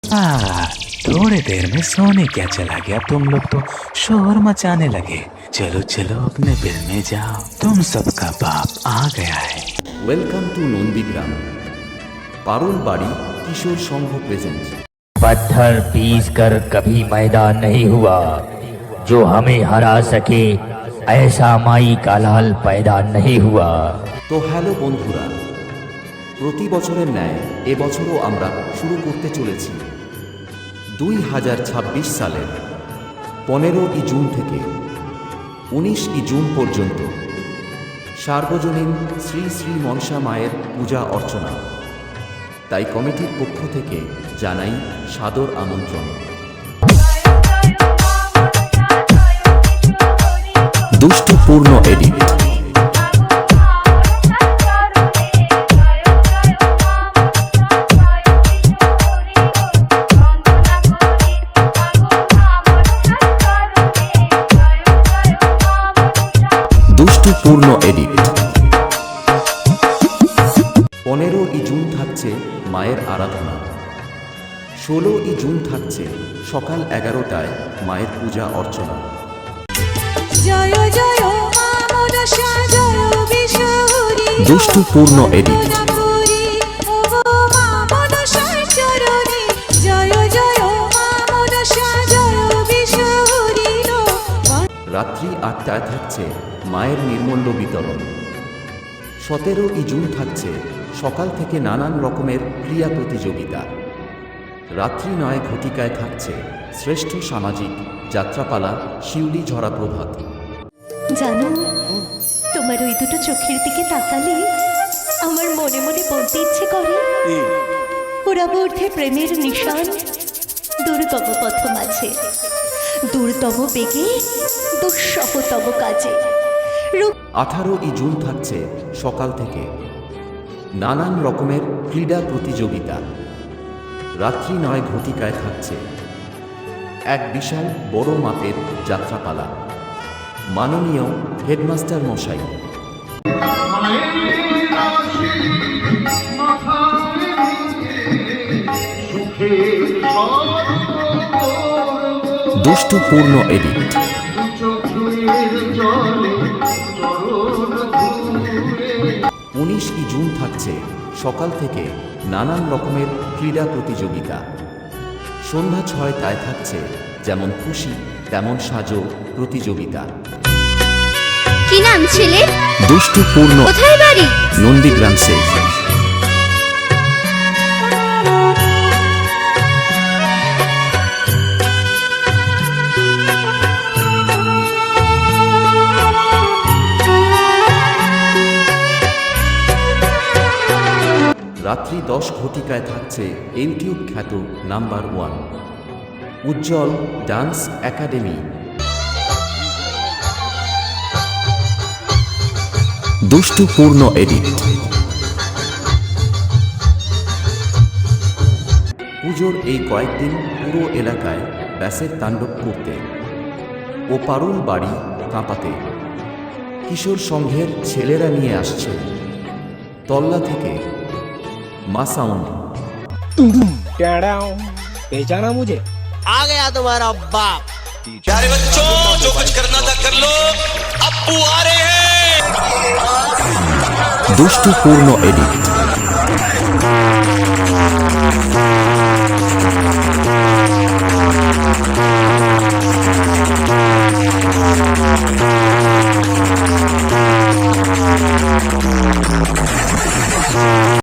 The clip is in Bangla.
थोड़ी देर में सोने क्या चला गया, तुम लोग तो शोर मचाने लगे। चलो चलो अपने बिल में जाओ, तुम सबका बाप आ गया है। Welcome to Nandigram. पारुल बाड़ी किशोर संघ प्रेजेंट। पत्थर पीस कर कभी मैदान नहीं हुआ, जो हमें हरा सके ऐसा माई का लाल पैदा नहीं हुआ। তো হ্যালো বন্ধুরা, প্রতি বছরের ন্যায় এবছরও আমরা শুরু করতে চলেছি 2026 সালের 15 জুন থেকে 19 জুন পর্যন্ত সার্বজনীন শ্রী শ্রী মনসা মায়ের পূজা অর্চনা। তাই কমিটির পক্ষ থেকে জানাই সাদর আমন্ত্রণ। দুষ্টপূর্ণ এডিট। দুষ্টপূর্ণ এডিট। 15 জুন থাকছে মায়ের আরাধনা। 16 জুন থাকছে সকাল 11টায় মায়ের পূজা অর্চনা। দুষ্টপূর্ণ এডিট। রাত্রি 8টায় থাকছে মায়ের নির্মল্য বিতরণ। 17 জুন থাকছে সকাল থেকে নানান রকমের ক্রিয়া প্রতিযোগিতা। রাত্রি 9 ঘটিকায় থাকছে শ্রেষ্ঠ সামাজিক যাত্রাপালা শিউলি ঝরা প্রভাত। জানো, তোমার ওই দুটো চোখের দিকে তাকালে আমার মনে মনে বলতে ইচ্ছে করে, ওরা ঊর্ধ্বে প্রেমের নিশান দুর্গম পথ মাঝে, দূরতম বেগে দুঃসহতম কাজে। 18 জুন থাকছে সকাল থেকে নানান রকমের ক্রীড়া প্রতিযোগিতা। রাত্রি 9 ঘটিকায় থাকছে এক বিশাল বড় মাপের যাত্রাপালা। মাননীয় হেডমাস্টার মশাই। দুষ্টপূর্ণ এডিট। 19 জুন থাকছে সকাল থেকে নানান রকমের ক্রীড়া প্রতিযোগিতা। সন্ধ্যা 6টায় থাকছে যেমন খুশি তেমন সাজো প্রতিযোগিতা। কি নাম ছেলে? দুষ্টপূর্ণ। কোথায় বাড়ি? নন্দীগ্রাম সে। রাত্রি 10 ঘটিকায় থাকছে ইউটিউব খ্যাত নাম্বার 1 উজ্জ্বল ডান্স একাডেমি। দুষ্টপূর্ণ এডিট। পুজোর এই কয়েকদিন পুরো এলাকায় ব্যাসের তাণ্ডব করতে ও পারুল বাড়ি কাঁপাতে কিশোর সংঘের ছেলেরা নিয়ে আসছে তল্লা থেকে माँ साउंड। पहचाना मुझे? आ गया तुम्हारा बाप। प्यारे बच्चों, जो कुछ करना था कर लो, अप्पू आ रहे हैं। दुष्टपूर्ण एडिट।